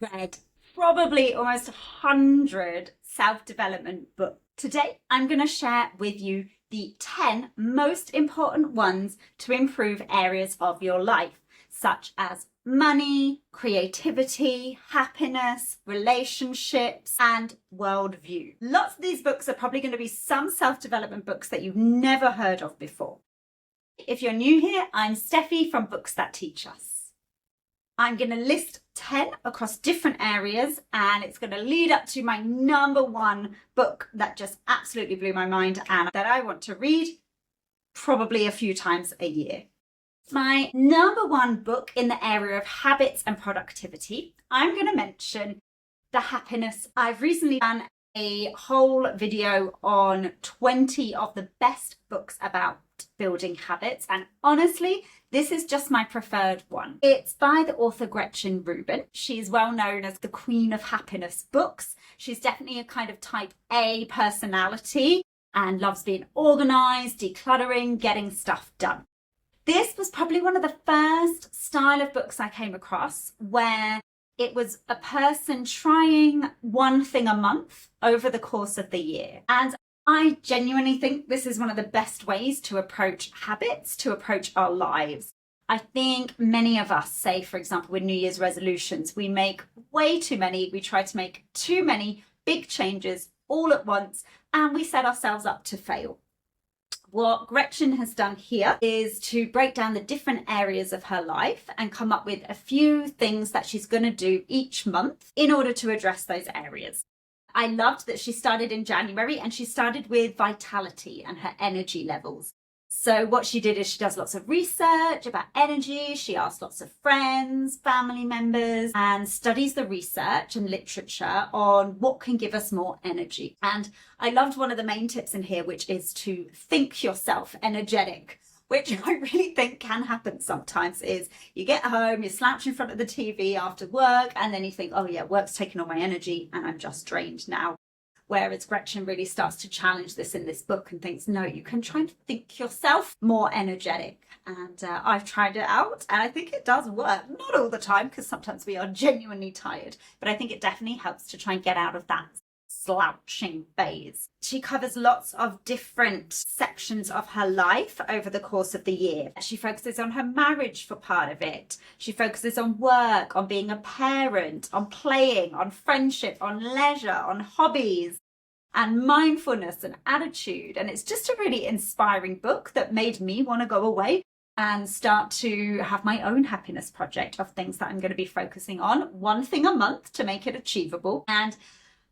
read probably almost 100 self-development books. Today, I'm going to share with you the 10 most important ones to improve areas of your life, such as money, creativity, happiness, relationships, and worldview. Lots of these books are probably going to be some self-development books that you've never heard of before. If you're new here, I'm Steffi from Books That Teach Us. I'm going to list 10 across different areas, and it's going to lead up to my number one book that just absolutely blew my mind and that I want to read probably a few times a year. My number one book in the area of habits and productivity, I'm going to mention The Happiness. I've recently done a whole video on 20 of the best books about building habits, and honestly, this is just my preferred one. It's by the author Gretchen Rubin. She's well known as the Queen of Happiness books. She's definitely a kind of type A personality and loves being organized, decluttering, getting stuff done. This was probably one of the first style of books I came across where it was a person trying one thing a month over the course of the year. And I genuinely think this is one of the best ways to approach habits, to approach our lives. I think many of us say, for example, with New Year's resolutions, we make way too many. We try to make too many big changes all at once, and we set ourselves up to fail. What Gretchen has done here is to break down the different areas of her life and come up with a few things that she's going to do each month in order to address those areas. I loved that she started in January, and she started with vitality and her energy levels. So what she did is she does lots of research about energy. She asks lots of friends, family members, and studies the research and literature on what can give us more energy. And I loved one of the main tips in here, which is to think yourself energetic, which I really think can happen sometimes. Is you get home, you slouch in front of the TV after work, and then you think, oh yeah, work's taking all my energy and I'm just drained now. Whereas Gretchen really starts to challenge this in this book and thinks, no, you can try and think yourself more energetic. And I've tried it out, and I think it does work. Not all the time, because sometimes we are genuinely tired, but I think it definitely helps to try and get out of that slouching phase. She covers lots of different sections of her life over the course of the year. She focuses on her marriage for part of it. She focuses on work, on being a parent, on playing, on friendship, on leisure, on hobbies, and mindfulness and attitude. And it's just a really inspiring book that made me want to go away and start to have my own happiness project of things that I'm going to be focusing on, one thing a month to make it achievable. And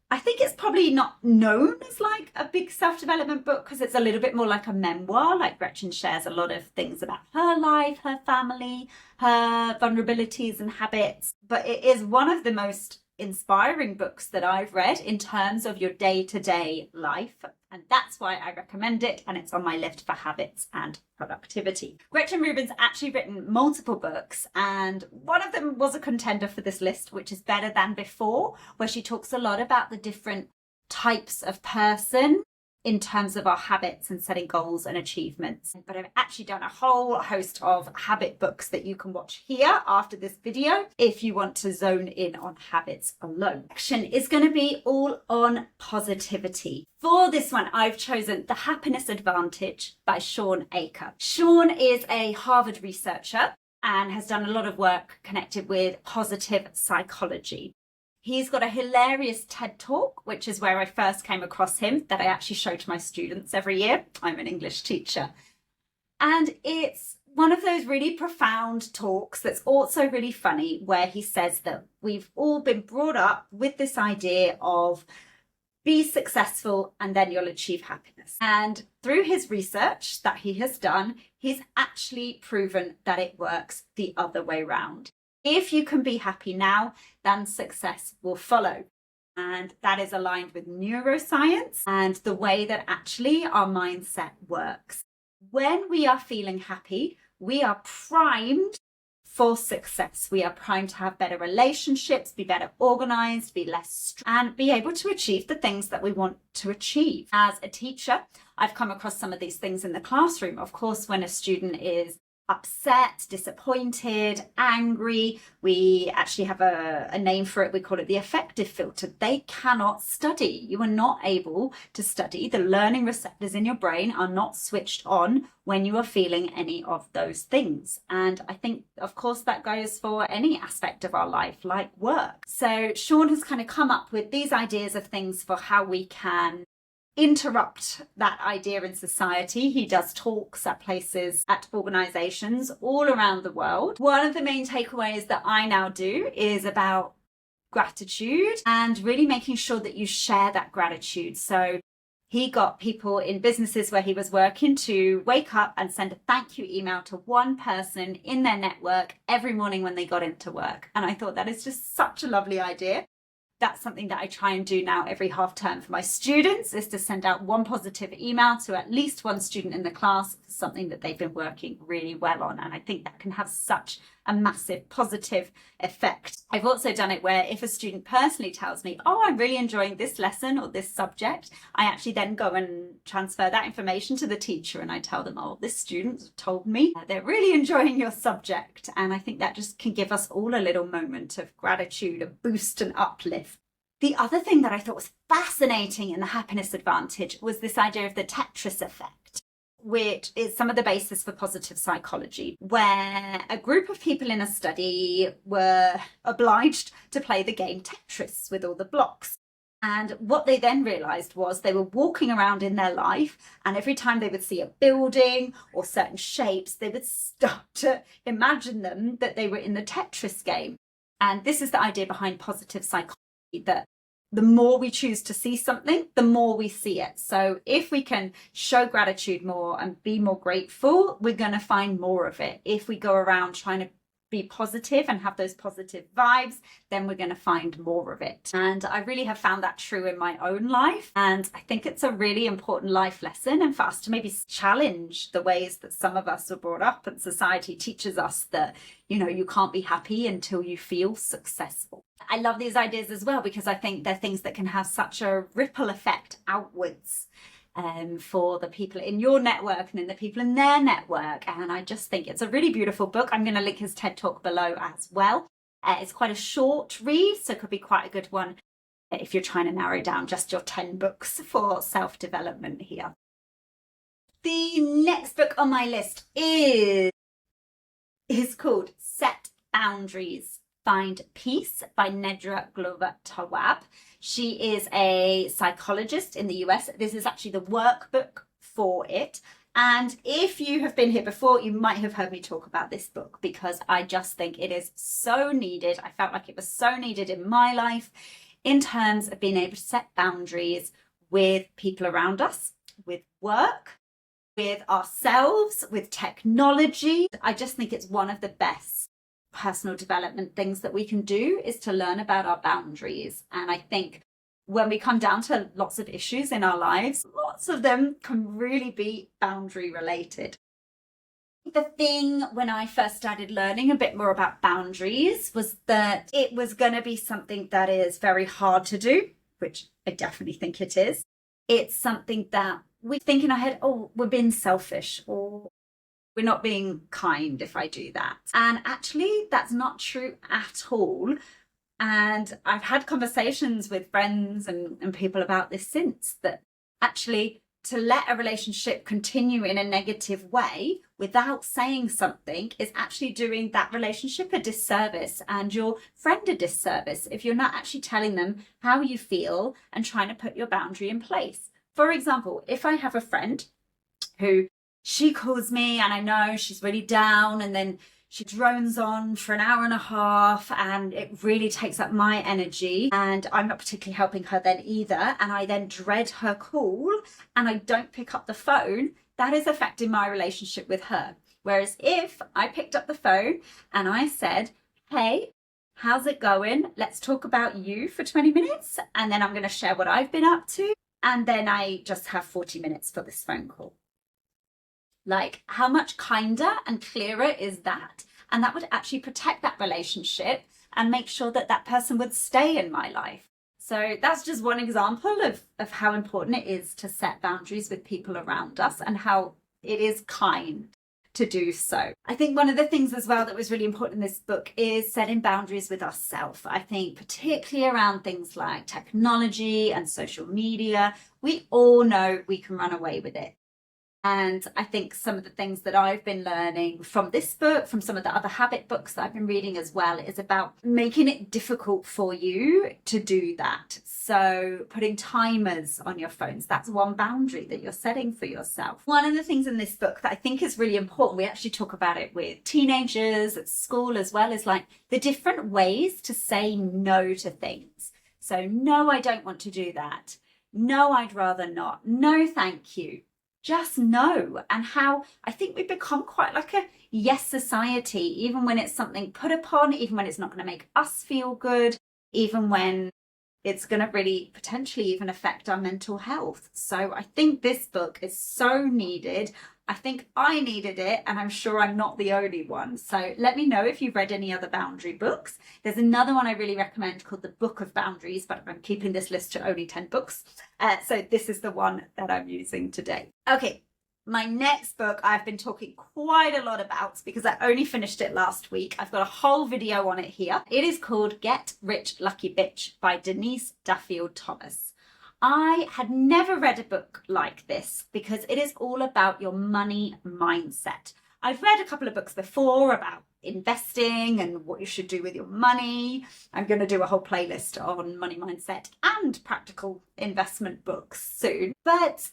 I think it's probably not known as like a big self-development book because it's a little bit more like a memoir. Like Gretchen shares a lot of things about her life, her family, her vulnerabilities and habits. But it is one of the most inspiring books that I've read in terms of your day-to-day life. And that's why I recommend it. And it's on my list for habits and productivity. Gretchen Rubin's actually written multiple books, and one of them was a contender for this list, which is Better Than Before, where she talks a lot about the different types of person in terms of our habits and setting goals and achievements. But I've actually done a whole host of habit books that you can watch here after this video if you want to zone in on habits alone. Action is going to be all on positivity. For this one, I've chosen The Happiness Advantage by Shawn Achor. Shawn is a Harvard researcher and has done a lot of work connected with positive psychology. He's got a hilarious TED Talk, which is where I first came across him, that I actually show to my students every year. I'm an English teacher. And it's one of those really profound talks that's also really funny, where he says that we've all been brought up with this idea of be successful and then you'll achieve happiness. And through his research that he has done, he's actually proven that it works the other way around. If you can be happy now, then success will follow. And that is aligned with neuroscience and the way that actually our mindset works. When we are feeling happy, we are primed for success. We are primed to have better relationships, be better organized, be less stressed, and be able to achieve the things that we want to achieve. As a teacher, I've come across some of these things in the classroom. Of course, when a student is upset, disappointed, angry. We actually have a name for it. We call it the affective filter. They cannot study. You are not able to study. The learning receptors in your brain are not switched on when you are feeling any of those things. And I think, of course, that goes for any aspect of our life, like work. So Sean has kind of come up with these ideas of things for how we can interrupt that idea in society. He does talks at places, at organizations all around the world. One of the main takeaways that I now do is about gratitude and really making sure that you share that gratitude. So he got people in businesses where he was working to wake up and send a thank you email to one person in their network every morning when they got into work. And I thought that is just such a lovely idea. That's something that I try and do now every half term for my students, is to send out one positive email to at least one student in the class for something that they've been working really well on. And I think that can have such a massive positive effect. I've also done it where if a student personally tells me, oh, I'm really enjoying this lesson or this subject, I actually then go and transfer that information to the teacher and I tell them, oh, this student told me they're really enjoying your subject. And I think that just can give us all a little moment of gratitude, a boost and uplift. The other thing that I thought was fascinating in the happiness advantage was this idea of the Tetris effect, which is some of the basis for positive psychology, where a group of people in a study were obliged to play the game Tetris with all the blocks. And what they then realized was they were walking around in their life, and every time they would see a building or certain shapes, they would start to imagine them that they were in the Tetris game. And this is the idea behind positive psychology, that the more we choose to see something, the more we see it. So if we can show gratitude more and be more grateful, we're going to find more of it. If we go around trying to be positive and have those positive vibes, then we're going to find more of it. And I really have found that true in my own life. And I think it's a really important life lesson, and for us to maybe challenge the ways that some of us were brought up and society teaches us that, you know, you can't be happy until you feel successful. I love these ideas as well because I think they're things that can have such a ripple effect outwards for the people in your network and then the people in their network. And I just think it's a really beautiful book. I'm going to link his TED Talk below as well. It's quite a short read, so it could be quite a good one if you're trying to narrow down just your 10 books for self-development here. The next book on my list is called Set Boundaries, Find Peace by Nedra Glover Tawwab. She is a psychologist in the US. This is actually the workbook for it. And if you have been here before, you might have heard me talk about this book because I just think it is so needed. I felt like it was so needed in my life in terms of being able to set boundaries with people around us, with work, with ourselves, with technology. I just think it's one of the best personal development things that we can do is to learn about our boundaries. And I think when we come down to lots of issues in our lives, lots of them can really be boundary related. The thing when I first started learning a bit more about boundaries was that it was going to be something that is very hard to do, which I definitely think it is. It's something that we think in our head, oh, we're being selfish, or we're not being kind if I do that. And actually, that's not true at all. And I've had conversations with friends and people about this since, that actually to let a relationship continue in a negative way without saying something is actually doing that relationship a disservice and your friend a disservice if you're not actually telling them how you feel and trying to put your boundary in place. For example, if I have a friend who she calls me and I know she's really down, and then she drones on for an hour and a half and it really takes up my energy, and I'm not particularly helping her then either, and I then dread her call and I don't pick up the phone, that is affecting my relationship with her. Whereas if I picked up the phone and I said, hey, how's it going? Let's talk about you for 20 minutes and then I'm going to share what I've been up to, and then I just have 40 minutes for this phone call. Like, how much kinder and clearer is that? And that would actually protect that relationship and make sure that that person would stay in my life. So that's just one example of how important it is to set boundaries with people around us and how it is kind to do so. I think one of the things as well that was really important in this book is setting boundaries with ourselves. I think particularly around things like technology and social media, we all know we can run away with it. And I think some of the things that I've been learning from this book, from some of the other habit books that I've been reading as well, is about making it difficult for you to do that. So putting timers on your phones, that's one boundary that you're setting for yourself. One of the things in this book that I think is really important, we actually talk about it with teenagers at school as well, is like the different ways to say no to things. So no, I don't want to do that. No, I'd rather not. No, thank you. Just no. And how I think we've become quite like a yes society, even when it's something put upon, even when it's not going to make us feel good, even when it's going to really potentially even affect our mental health. So I think this book is so needed. I think I needed it, and I'm sure I'm not the only one. So let me know if you've read any other boundary books. There's another one I really recommend called The Book of Boundaries, but I'm keeping this list to only 10 books. So this is the one that I'm using today. Okay, my next book I've been talking quite a lot about because I only finished it last week. I've got a whole video on it here. It is called Get Rich Lucky Bitch by Denise Duffield Thomas. I had never read a book like this because it is all about your money mindset. I've read a couple of books before about investing and what you should do with your money. I'm going to do a whole playlist on money mindset and practical investment books soon. But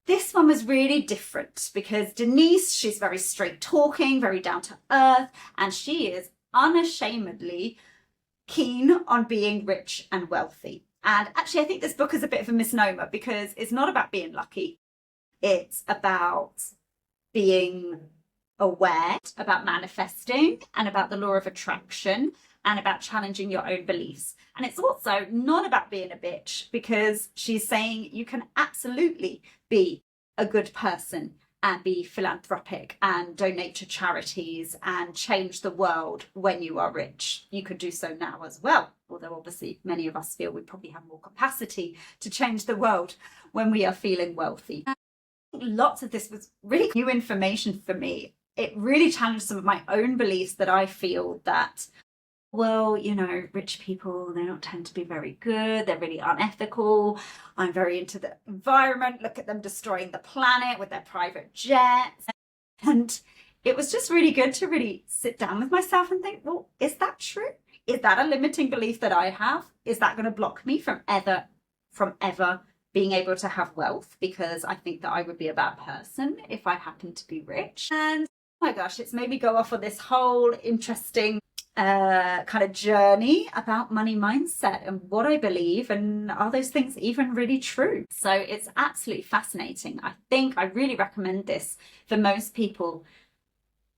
this one was really different because Denise, she's very straight talking, very down to earth, and she is unashamedly keen on being rich and wealthy. And actually, I think this book is a bit of a misnomer because it's not about being lucky. It's about being aware, about manifesting, and about the law of attraction, and about challenging your own beliefs. And it's also not about being a bitch because she's saying you can absolutely be a good person and be philanthropic and donate to charities and change the world when you are rich. You could do so now as well. Although obviously many of us feel we probably have more capacity to change the world when we are feeling wealthy. Lots of this was really new information for me. It really challenged some of my own beliefs that I feel that, well, you know, rich people, they don't tend to be very good. They're really unethical. I'm very into the environment. Look at them destroying the planet with their private jets. And it was just really good to really sit down with myself and think, well, is that true? Is that a limiting belief that I have? Is that going to block me from ever being able to have wealth? Because I think that I would be a bad person if I happened to be rich. And oh my gosh, it's made me go off on this whole interesting kind of journey about money mindset and what I believe, and are those things even really true? So it's absolutely fascinating. I think I really recommend this for most people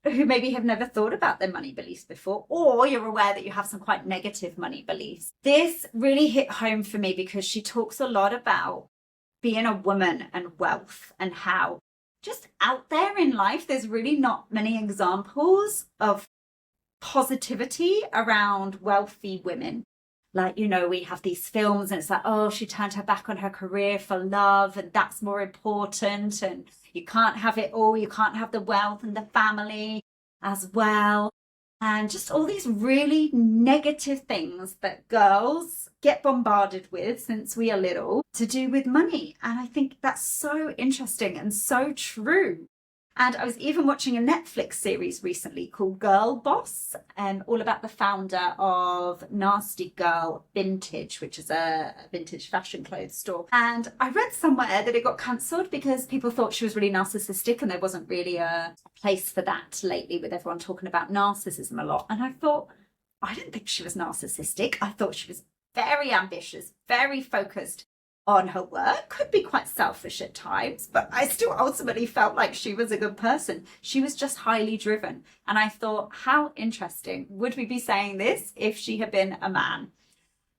who maybe have never thought about their money beliefs before, or you're aware that you have some quite negative money beliefs. This really hit home for me because she talks a lot about being a woman and wealth, and how just out there in life, there's really not many examples of positivity around wealthy women. Like, you know, we have these films and it's like, oh, she turned her back on her career for love and that's more important, and you can't have it all. You can't have the wealth and the family as well. And just all these really negative things that girls get bombarded with since we are little to do with money. And I think that's so interesting and so true. And I was even watching a Netflix series recently called Girl Boss, all about the founder of Nasty Girl Vintage, which is a vintage fashion clothes store. And I read somewhere that it got cancelled because people thought she was really narcissistic, and there wasn't really a place for that lately, with everyone talking about narcissism a lot. And I thought, I didn't think she was narcissistic. I thought she was very ambitious, very focused on her work, could be quite selfish at times, but I still ultimately felt like she was a good person. She was just highly driven. And I thought, how interesting. Would we be saying this if she had been a man?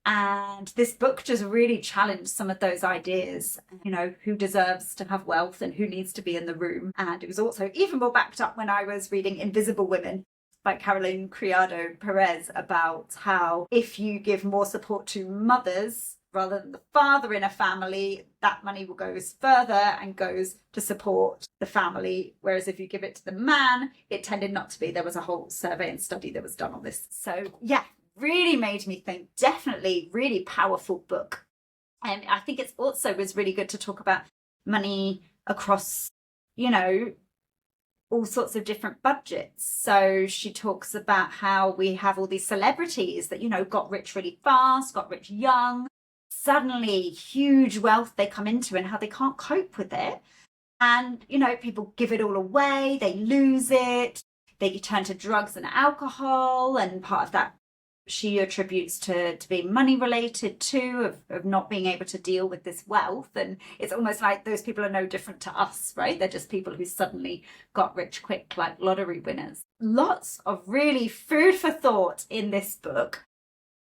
And this book just really challenged some of those ideas, you know, who deserves to have wealth and who needs to be in the room. And it was also even more backed up when I was reading Invisible Women by Caroline Criado Perez, about how if you give more support to mothers rather than the father in a family, that money goes further and goes to support the family. Whereas if you give it to the man, it tended not to be. There was a whole survey and study that was done on this. So yeah, really made me think. Definitely really powerful book. And I think it's also was really good to talk about money across, all sorts of different budgets. So she talks about how we have all these celebrities that, got rich really fast, got rich young, suddenly huge wealth they come into and how they can't cope with it. And, people give it all away, they lose it, they turn to drugs and alcohol, and part of that she attributes to being money related too, of not being able to deal with this wealth. And it's almost like those people are no different to us, right? They're just people who suddenly got rich quick, like lottery winners. Lots of really food for thought in this book.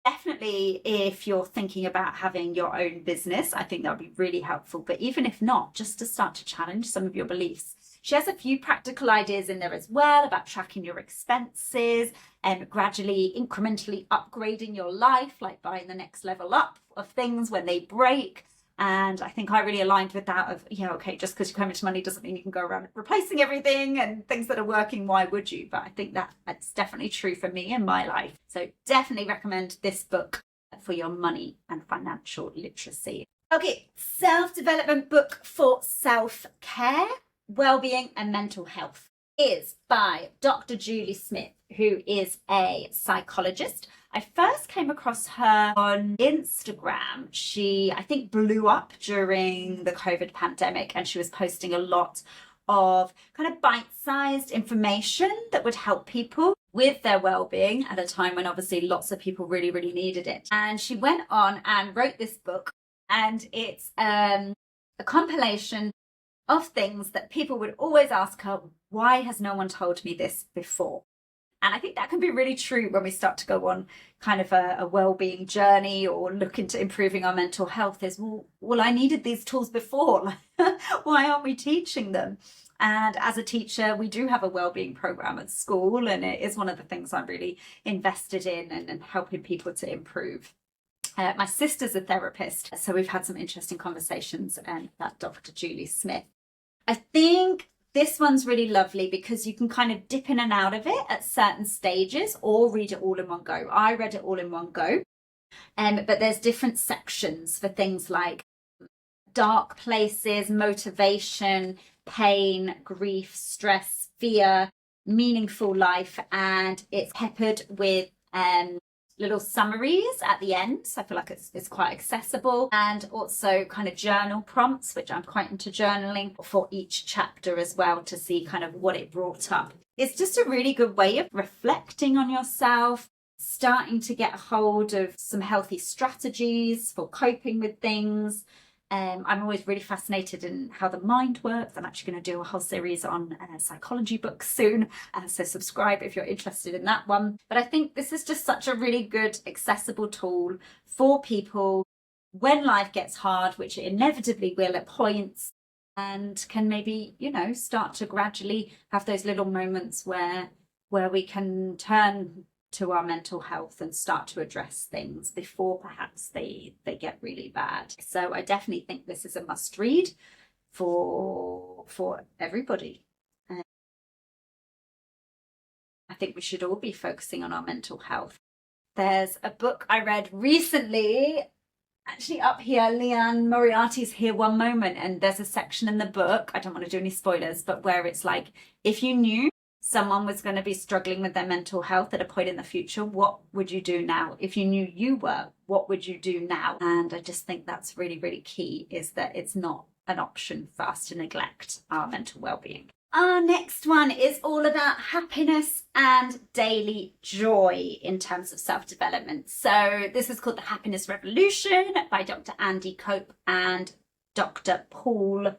Definitely, if you're thinking about having your own business, I think that would be really helpful. But even if not, just to start to challenge some of your beliefs. She has a few practical ideas in there as well about tracking your expenses and gradually, incrementally upgrading your life, like buying the next level up of things when they break. And I think I really aligned with that of, okay, just because you come into money doesn't mean you can go around replacing everything and things that are working, why would you? But I think that's definitely true for me in my life. So definitely recommend this book for your money and financial literacy. Okay, self-development book for self-care, well-being and mental health is by Dr. Julie Smith, who is a psychologist. I first came across her on Instagram. She, I think, blew up during the COVID pandemic, and she was posting a lot of kind of bite-sized information that would help people with their well-being at a time when obviously lots of people really, really needed it. And she went on and wrote this book, and it's a compilation of things that people would always ask her, why has no one told me this before? And I think that can be really true when we start to go on kind of a well-being journey or look into improving our mental health is, well, I needed these tools before. Why aren't we teaching them? And as a teacher, we do have a well-being program at school, and it is one of the things I'm really invested in and helping people to improve. My sister's a therapist, so we've had some interesting conversations about Dr. Julie Smith. I think this one's really lovely because you can kind of dip in and out of it at certain stages or read it all in one go. I read it all in one go, but there's different sections for things like dark places, motivation, pain, grief, stress, fear, meaningful life, and it's peppered with little summaries at the end, so I feel like it's quite accessible, and also kind of journal prompts, which I'm quite into journaling for each chapter as well, to see kind of what it brought up. It's just a really good way of reflecting on yourself, starting to get a hold of some healthy strategies for coping with things. I'm always really fascinated in how the mind works. I'm actually going to do a whole series on psychology books soon, so subscribe if you're interested in that one. But I think this is just such a really good, accessible tool for people when life gets hard, which it inevitably will at points, and can maybe, start to gradually have those little moments where we can turn to our mental health and start to address things before perhaps they get really bad. So I definitely think this is a must read for everybody. I think we should all be focusing on our mental health. There's a book I read recently, actually up here, Leanne Moriarty's Here One Moment, and there's a section in the book, I don't want to do any spoilers, but where it's like, if you knew someone was going to be struggling with their mental health at a point in the future, what would you do now? If you knew you were, what would you do now? And I just think that's really, really key, is that it's not an option for us to neglect our mental well-being. Our next one is all about happiness and daily joy in terms of self-development. So this is called The Happiness Revolution by Dr. Andy Cope and Dr. Paul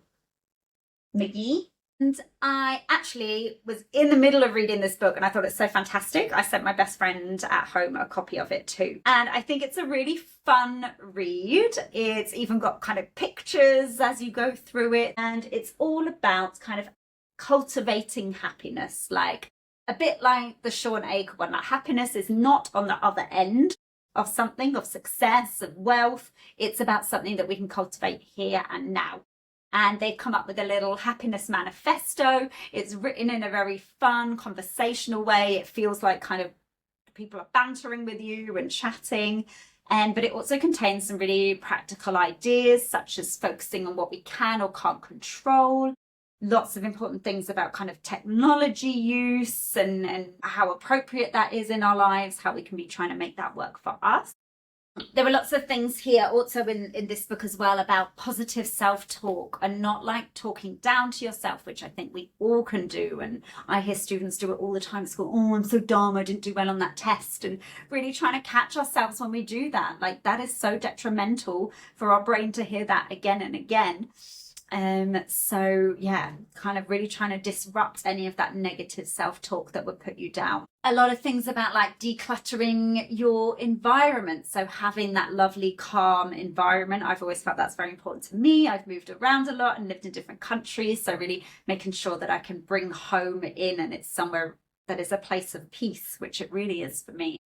McGee. And I actually was in the middle of reading this book and I thought it's so fantastic. I sent my best friend at home a copy of it too. And I think it's a really fun read. It's even got kind of pictures as you go through it. And it's all about kind of cultivating happiness, like a bit like the Sean Aker one. Like, happiness is not on the other end of something, of success, of wealth. It's about something that we can cultivate here and now. And they've come up with a little happiness manifesto. It's written in a very fun, conversational way. It feels like kind of people are bantering with you and chatting. But it also contains some really practical ideas, such as focusing on what we can or can't control. Lots of important things about kind of technology use and how appropriate that is in our lives, how we can be trying to make that work for us. There were lots of things here also in this book as well about positive self-talk and not like talking down to yourself, which I think we all can do. And I hear students do it all the time at school. Oh, I'm so dumb, I didn't do well on that test. And really trying to catch ourselves when we do that. Like, that is so detrimental for our brain to hear that again and again. So yeah, kind of really trying to disrupt any of that negative self-talk that would put you down. A lot of things about like decluttering your environment. So having that lovely, calm environment. I've always felt that's very important to me. I've moved around a lot and lived in different countries. So really making sure that I can bring home in and it's somewhere that is a place of peace, which it really is for me.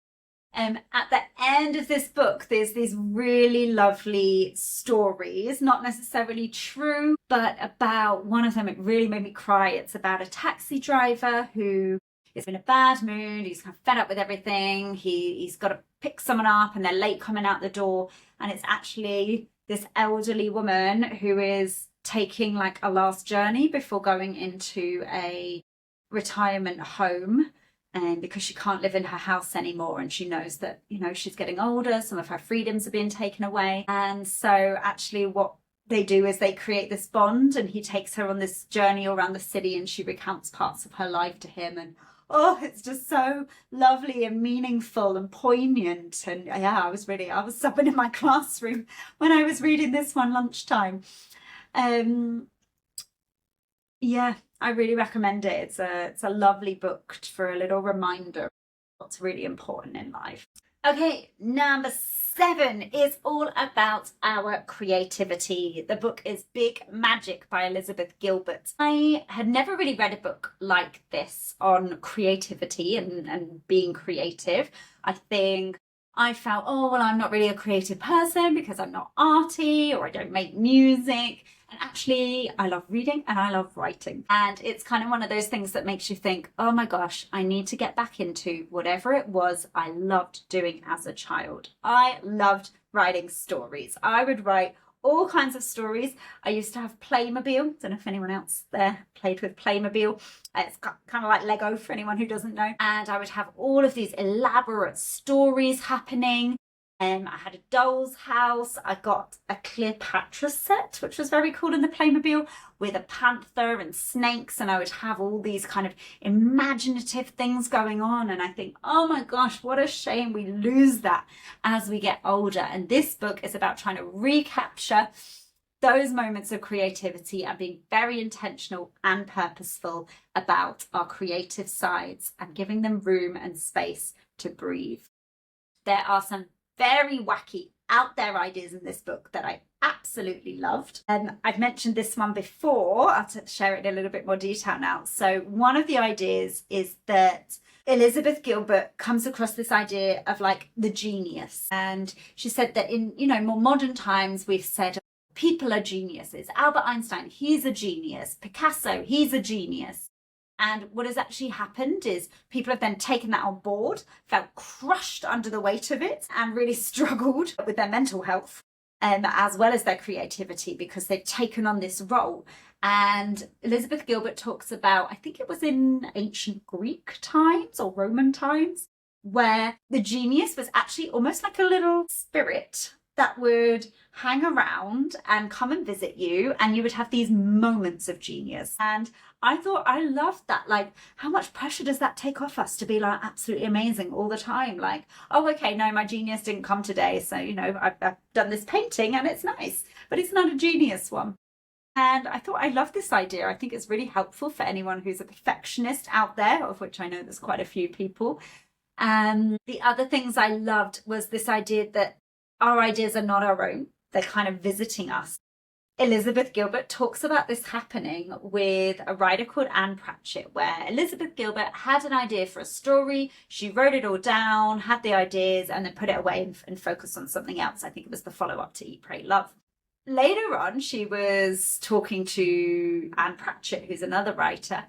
At the end of this book, there's these really lovely stories, not necessarily true, but about one of them, it really made me cry. It's about a taxi driver who is in a bad mood. He's kind of fed up with everything. He's got to pick someone up and they're late coming out the door. And it's actually this elderly woman who is taking like a last journey before going into a retirement home. And because she can't live in her house anymore and she knows that, you know, she's getting older, some of her freedoms are being taken away. And so actually what they do is they create this bond and he takes her on this journey around the city and she recounts parts of her life to him. And oh, it's just so lovely and meaningful and poignant. And yeah, I was sobbing in my classroom when I was reading this one lunchtime. Yeah, I really recommend it. It's a lovely book for a little reminder of what's really important in life. Okay, number 7 is all about our creativity. The book is Big Magic by Elizabeth Gilbert. I had never really read a book like this on creativity and being creative. I think I felt, oh, well, I'm not really a creative person because I'm not arty or I don't make music. And actually, I love reading and I love writing. And it's kind of one of those things that makes you think, oh my gosh, I need to get back into whatever it was I loved doing as a child. I loved writing stories. I would write all kinds of stories. I used to have Playmobil. Don't know if anyone else there played with Playmobil. It's kind of like Lego for anyone who doesn't know. And I would have all of these elaborate stories happening. I had a doll's house. I got a Cleopatra set, which was very cool in the Playmobil, with a panther and snakes. And I would have all these kind of imaginative things going on. And I think, oh my gosh, what a shame we lose that as we get older. And this book is about trying to recapture those moments of creativity and being very intentional and purposeful about our creative sides and giving them room and space to breathe. There are some very wacky, out there ideas in this book that I absolutely loved. I've mentioned this one before. I'll share it in a little bit more detail now. So one of the ideas is that Elizabeth Gilbert comes across this idea of like the genius. And she said that in, you know, more modern times, we've said people are geniuses. Albert Einstein, he's a genius. Picasso, he's a genius. And what has actually happened is people have then taken that on board, felt crushed under the weight of it, and really struggled with their mental health as well as their creativity because they've taken on this role. And Elizabeth Gilbert talks about, I think it was in ancient Greek times or Roman times, where the genius was actually almost like a little spirit that would hang around and come and visit you, and you would have these moments of genius. And I thought, I loved that. Like, how much pressure does that take off us to be like absolutely amazing all the time? Like, oh, okay, no, my genius didn't come today. So, you know, I've done this painting and it's nice, but it's not a genius one. And I thought I love this idea. I think it's really helpful for anyone who's a perfectionist out there, of which I know there's quite a few people. And the other things I loved was this idea that our ideas are not our own. They're kind of visiting us. Elizabeth Gilbert talks about this happening with a writer called Anne Pratchett, where Elizabeth Gilbert had an idea for a story. She wrote it all down, had the ideas, and then put it away and focused on something else. I think it was the follow-up to Eat, Pray, Love. Later on, she was talking to Anne Pratchett, who's another writer,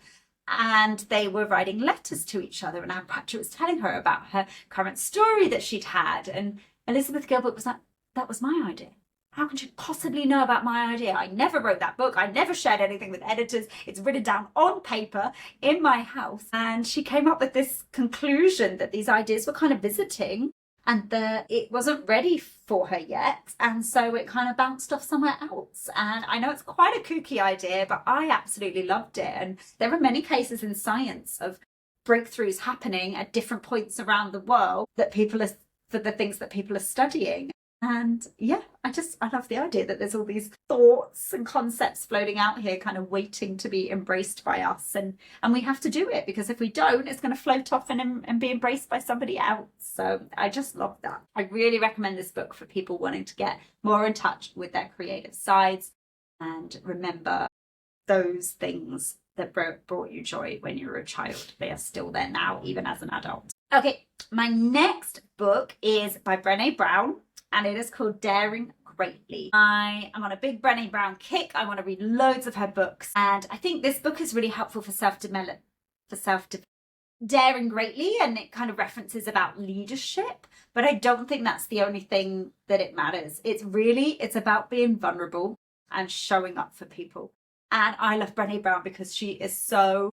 and they were writing letters to each other. And Anne Pratchett was telling her about her current story that she'd had. And Elizabeth Gilbert was like, that was my idea. How can you possibly know about my idea? I never wrote that book. I never shared anything with editors. It's written down on paper in my house. And she came up with this conclusion that these ideas were kind of visiting and that it wasn't ready for her yet. And so it kind of bounced off somewhere else. And I know it's quite a kooky idea, but I absolutely loved it. And there are many cases in science of breakthroughs happening at different points around the world that people are, for the things that people are studying. And yeah, I love the idea that there's all these thoughts and concepts floating out here kind of waiting to be embraced by us. And we have to do it, because if we don't, it's going to float off and be embraced by somebody else. So I just love that. I really recommend this book for people wanting to get more in touch with their creative sides and remember those things that brought you joy when you were a child. They are still there now, even as an adult. Okay, my next book is by Brené Brown, and it is called Daring Greatly. I am on a big Brené Brown kick. I want to read loads of her books, and I think this book is really helpful for self-development, Daring Greatly, and it kind of references about leadership, but I don't think that's the only thing that it matters. It's about being vulnerable and showing up for people. And I love Brené Brown because she is so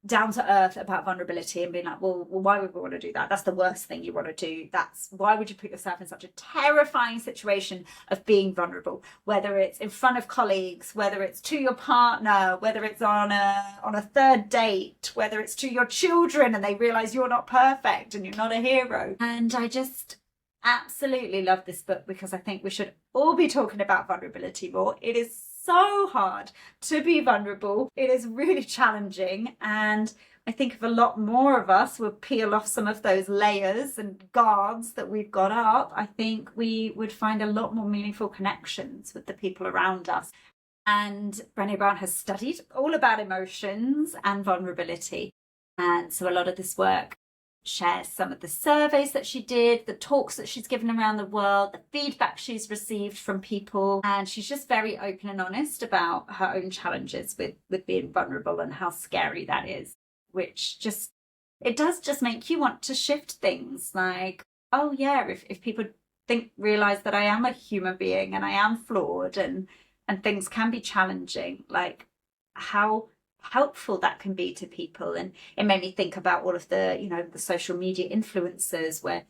down to earth about vulnerability and being like, well, why would we want to do that? That's the worst thing you want to do. Why would you put yourself in such a terrifying situation of being vulnerable, whether it's in front of colleagues, whether it's to your partner, whether it's on a third date, whether it's to your children and they realize you're not perfect and you're not a hero. And I just absolutely love this book because I think we should all be talking about vulnerability more. It is so hard to be vulnerable. It is really challenging, and I think if a lot more of us would peel off some of those layers and guards that we've got up, I think we would find a lot more meaningful connections with the people around us. And Brené Brown has studied all about emotions and vulnerability, and so a lot of this work shares some of the surveys that she did, the talks that she's given around the world, the feedback she's received from people, and she's just very open and honest about her own challenges with being vulnerable and how scary that is, which it does just make you want to shift things. Like, oh yeah, if people realize that I am a human being and I am flawed and things can be challenging, like how helpful that can be to people. And it made me think about all of the social media influencers where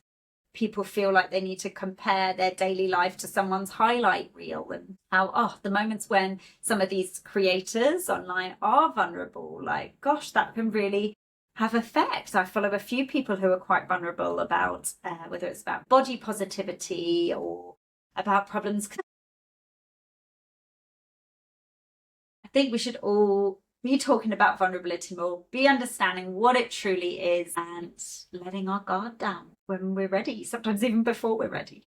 people feel like they need to compare their daily life to someone's highlight reel, and how the moments when some of these creators online are vulnerable, like gosh, that can really have effect. I follow a few people who are quite vulnerable about whether it's about body positivity or about problems. I think we should all be talking about vulnerability more, be understanding what it truly is, and letting our guard down when we're ready, sometimes even before we're ready.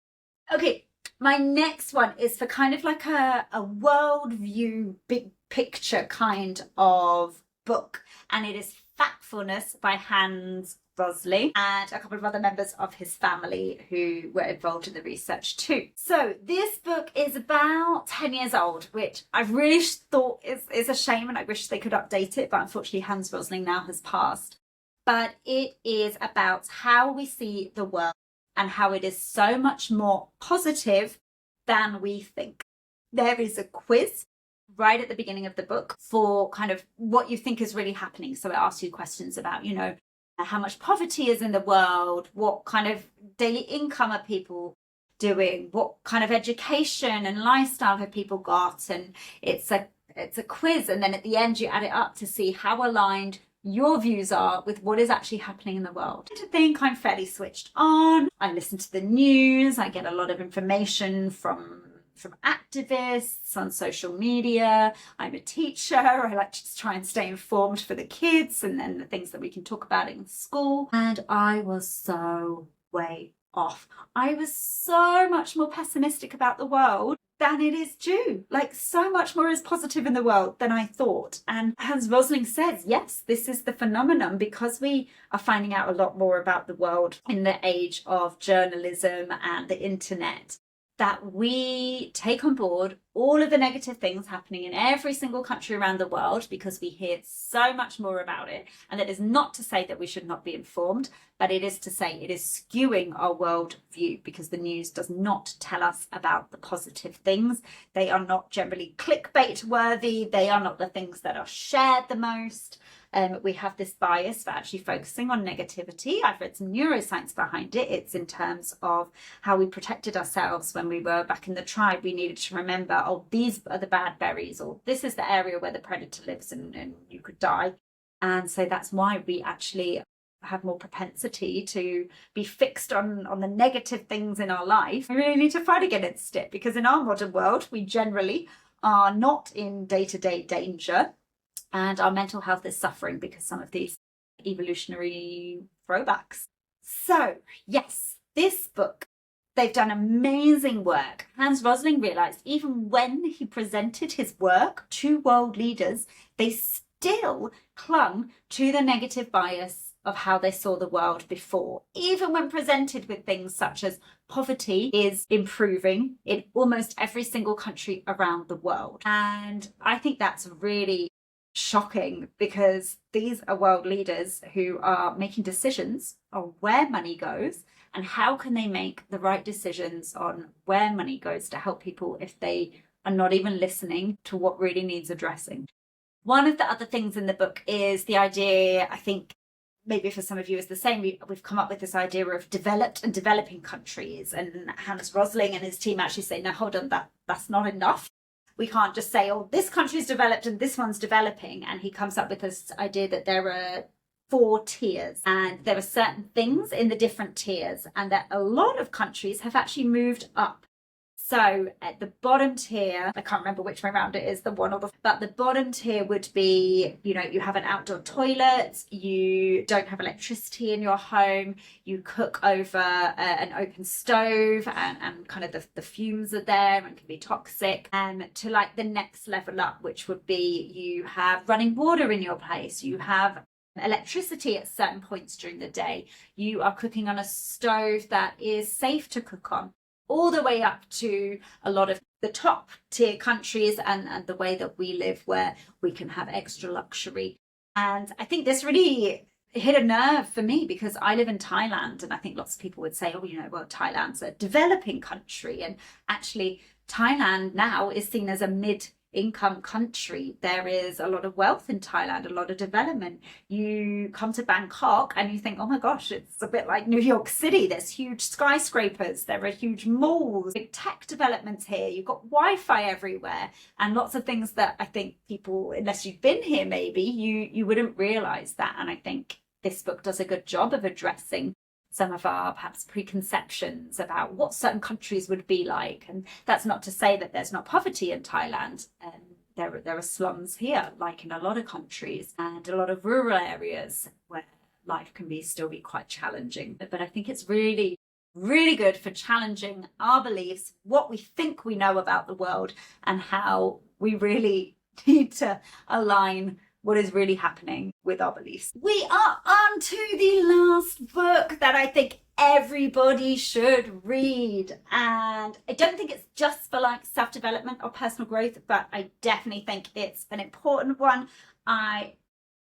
Okay, my next one is for kind of like a worldview, big picture kind of book, and it is Factfulness by Hans Rosling and a couple of other members of his family who were involved in the research too. So this book is about 10 years old, which I really thought is a shame, and I wish they could update it, but unfortunately Hans Rosling now has passed. But it is about how we see the world and how it is so much more positive than we think. There is a quiz right at the beginning of the book for kind of what you think is really happening. So it asks you questions about, how much poverty is in the world, what kind of daily income are people doing, what kind of education and lifestyle have people got, and it's a quiz, and then at the end you add it up to see how aligned your views are with what is actually happening in the world. I think I'm fairly switched on. I listen to the news, I get a lot of information from activists on social media. I'm a teacher. I like to try and stay informed for the kids and then the things that we can talk about in school. And I was so way off. I was so much more pessimistic about the world than it is due. Like, so much more is positive in the world than I thought. And Hans Rosling says, yes, this is the phenomenon because we are finding out a lot more about the world in the age of journalism and the internet, that we take on board all of the negative things happening in every single country around the world because we hear so much more about it. And that is not to say that we should not be informed, but it is to say it is skewing our world view because the news does not tell us about the positive things. They are not generally clickbait worthy. They are not the things that are shared the most. We have this bias for actually focusing on negativity. I've read some neuroscience behind it. It's in terms of how we protected ourselves when we were back in the tribe. We needed to remember, oh, these are the bad berries, or this is the area where the predator lives and you could die. And so that's why we actually have more propensity to be fixed on the negative things in our life. We really need to fight against it because in our modern world, we generally are not in day-to-day danger. And our mental health is suffering because some of these evolutionary throwbacks. So, yes, this book, they've done amazing work. Hans Rosling realised even when he presented his work to world leaders, they still clung to the negative bias of how they saw the world before. Even when presented with things such as poverty is improving in almost every single country around the world. And I think that's really shocking because these are world leaders who are making decisions on where money goes and how can they make the right decisions on where money goes to help people if they are not even listening to what really needs addressing. One of the other things in the book is the idea, I think maybe for some of you is the same, we've come up with this idea of developed and developing countries, and Hans Rosling and his team actually say, no, hold on, that's not enough. We can't just say, oh, this country's developed and this one's developing. And he comes up with this idea that there are 4 tiers and there are certain things in the different tiers and that a lot of countries have actually moved up. So at the bottom tier, I can't remember which way around it is, the one or the, but the bottom tier would be, you know, you have an outdoor toilet, you don't have electricity in your home, you cook over an open stove and kind of the fumes are there and can be toxic. To like the next level up, which would be you have running water in your place, you have electricity at certain points during the day, you are cooking on a stove that is safe to cook on, all the way up to a lot of the top tier countries and the way that we live where we can have extra luxury. And I think this really hit a nerve for me because I live in Thailand and I think lots of people would say, oh, you know, well, Thailand's a developing country. And actually Thailand now is seen as a mid-income country. There is a lot of wealth in Thailand, a lot of development. You come to Bangkok and you think, oh my gosh, it's a bit like New York City. There's huge skyscrapers, there are huge malls, big tech developments here. You've got Wi-Fi everywhere and lots of things that I think people, unless you've been here maybe, you wouldn't realise that. And I think this book does a good job of addressing some of our perhaps preconceptions about what certain countries would be like. And that's not to say that there's not poverty in Thailand. There are slums here, like in a lot of countries, and a lot of rural areas where life can still be quite challenging. But I think it's really, really good for challenging our beliefs, what we think we know about the world, and how we really need to align what is really happening with our beliefs. We are on to the last book that I think everybody should read. And I don't think it's just for like self-development or personal growth, but I definitely think it's an important one. I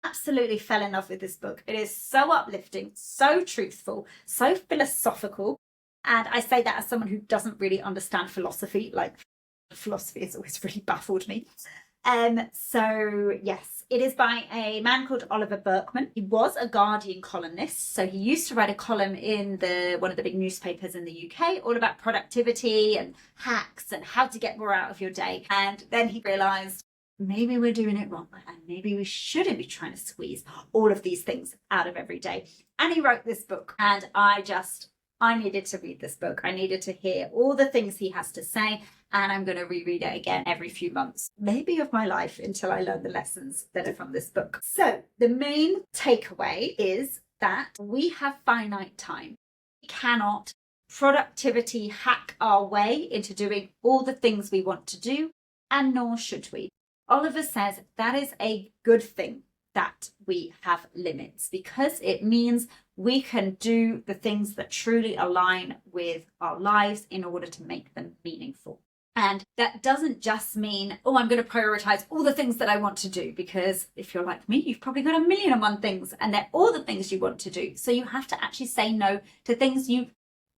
absolutely fell in love with this book. It is so uplifting, so truthful, so philosophical. And I say that as someone who doesn't really understand philosophy. Like, philosophy has always really baffled me. So yes, it is by a man called Oliver Burkeman. He was a Guardian columnist, so he used to write a column in one of the big newspapers in the UK, all about productivity and hacks and how to get more out of your day. And then he realised maybe we're doing it wrong and maybe we shouldn't be trying to squeeze all of these things out of every day. And he wrote this book, and I needed to read this book. I needed to hear all the things he has to say, and I'm going to reread it again every few months, maybe of my life, until I learn the lessons that are from this book. So the main takeaway is that we have finite time. We cannot productivity hack our way into doing all the things we want to do, and nor should we. Oliver says that is a good thing that we have limits, because it means we can do the things that truly align with our lives in order to make them meaningful. And that doesn't just mean, oh, I'm going to prioritize all the things that I want to do, because if you're like me, you've probably got 1,000,001 things and they're all the things you want to do. So you have to actually say no to things you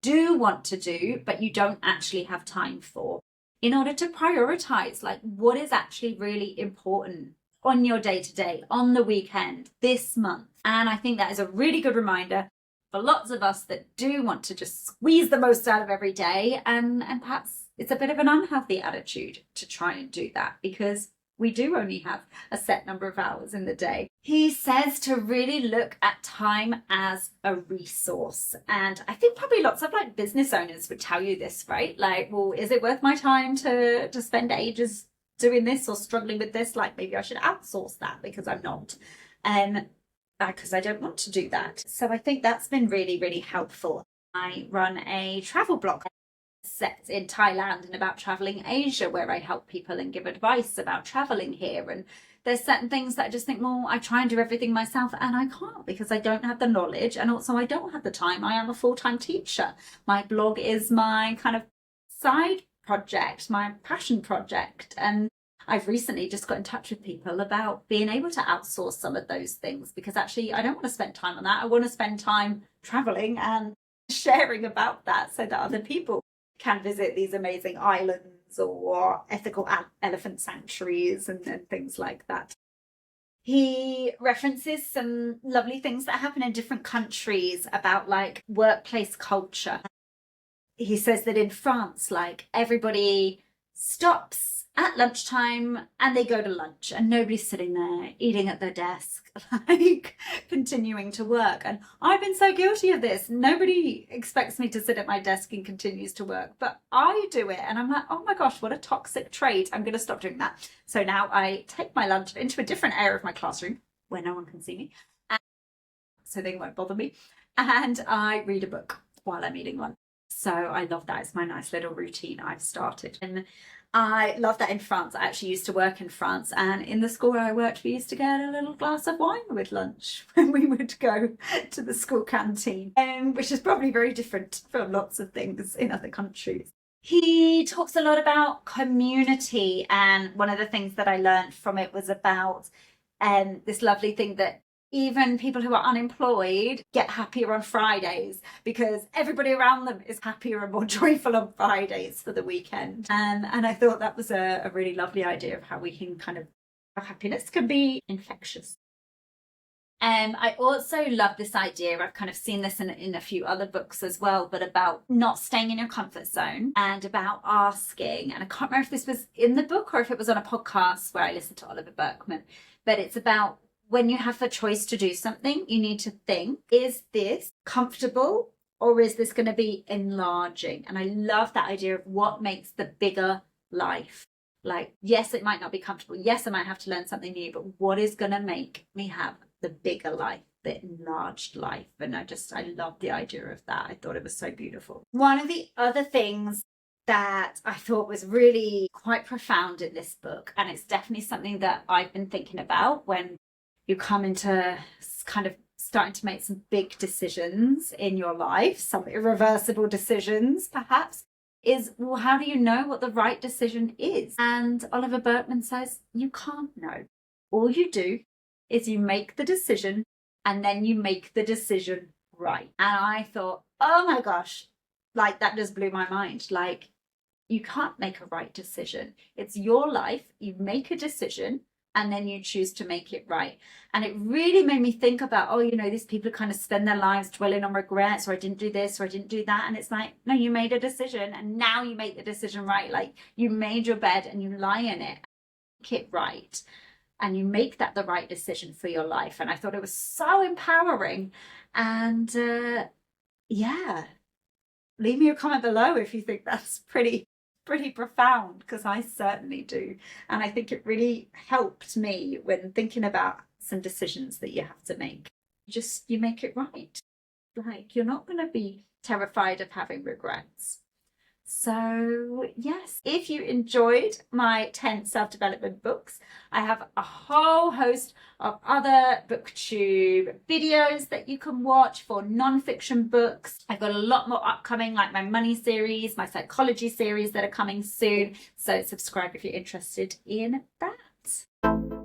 do want to do, but you don't actually have time for, in order to prioritize like what is actually really important on your day-to-day, on the weekend, this month. And I think that is a really good reminder for lots of us that do want to just squeeze the most out of every day. And perhaps it's a bit of an unhealthy attitude to try and do that, because we do only have a set number of hours in the day. He says to really look at time as a resource. And I think probably lots of like business owners would tell you this, right? Like, well, is it worth my time to spend ages doing this or struggling with this? Like, maybe I should outsource that, because I'm not. Because I don't want to do that. So I think that's been really, really helpful. I run a travel blog set in Thailand and about traveling Asia, where I help people and give advice about traveling here. And there's certain things that I just think, well, I try and do everything myself, and I can't, because I don't have the knowledge, and also I don't have the time. I am a full-time teacher. My blog is my kind of side project, my passion project. And I've recently just got in touch with people about being able to outsource some of those things, because actually I don't want to spend time on that. I want to spend time traveling and sharing about that, so that other people can visit these amazing islands or ethical elephant sanctuaries and things like that. He references some lovely things that happen in different countries about like workplace culture. He says that in France, like, everybody stops at lunchtime and they go to lunch, and nobody's sitting there eating at their desk, like continuing to work. And I've been so guilty of this. Nobody expects me to sit at my desk and continues to work, but I do it. And I'm like, oh my gosh, what a toxic trait. I'm going to stop doing that. So now I take my lunch into a different area of my classroom where no one can see me, so they won't bother me. And I read a book while I'm eating lunch. So I love that. It's my nice little routine I've started. And I love that in France. I actually used to work in France, and in the school where I worked, we used to get a little glass of wine with lunch when we would go to the school canteen, which is probably very different from lots of things in other countries. He talks a lot about community, and one of the things that I learned from it was about this lovely thing that even people who are unemployed get happier on Fridays, because everybody around them is happier and more joyful on Fridays for the weekend. And I thought that was a really lovely idea of how we can how happiness can be infectious. I also love this idea, I've kind of seen this in a few other books as well, but about not staying in your comfort zone, and about asking. And I can't remember if this was in the book or if it was on a podcast where I listened to Oliver Burkeman, but it's about when you have a choice to do something, you need to think, is this comfortable or is this going to be enlarging? And I love that idea of what makes the bigger life. Like, yes, it might not be comfortable. Yes, I might have to learn something new, but what is going to make me have the bigger life, the enlarged life? And I love the idea of that. I thought it was so beautiful. One of the other things that I thought was really quite profound in this book, and it's definitely something that I've been thinking about when you come into kind of starting to make some big decisions in your life, some irreversible decisions perhaps, is, well, how do you know what the right decision is? And Oliver Burkeman says, you can't know. All you do is you make the decision, and then you make the decision right. And I thought, oh my gosh, like, that just blew my mind. Like, you can't make a right decision. It's your life. You make a decision, and then you choose to make it right. And it really made me think about, these people kind of spend their lives dwelling on regrets, or I didn't do this, or I didn't do that. And it's like, no, you made a decision, and now you make the decision right. Like, you made your bed and you lie in it, make it right, and you make that the right decision for your life. And I thought it was so empowering. And leave me a comment below if you think that's pretty profound, because I certainly do. And I think it really helped me when thinking about some decisions that you have to make. You make it right. like, you're not going to be terrified of having regrets. So yes, if you enjoyed my 10 self-development books, I have a whole host of other booktube videos that you can watch for non-fiction books. I've got a lot more upcoming, like my money series, my psychology series that are coming soon. So subscribe if you're interested in that.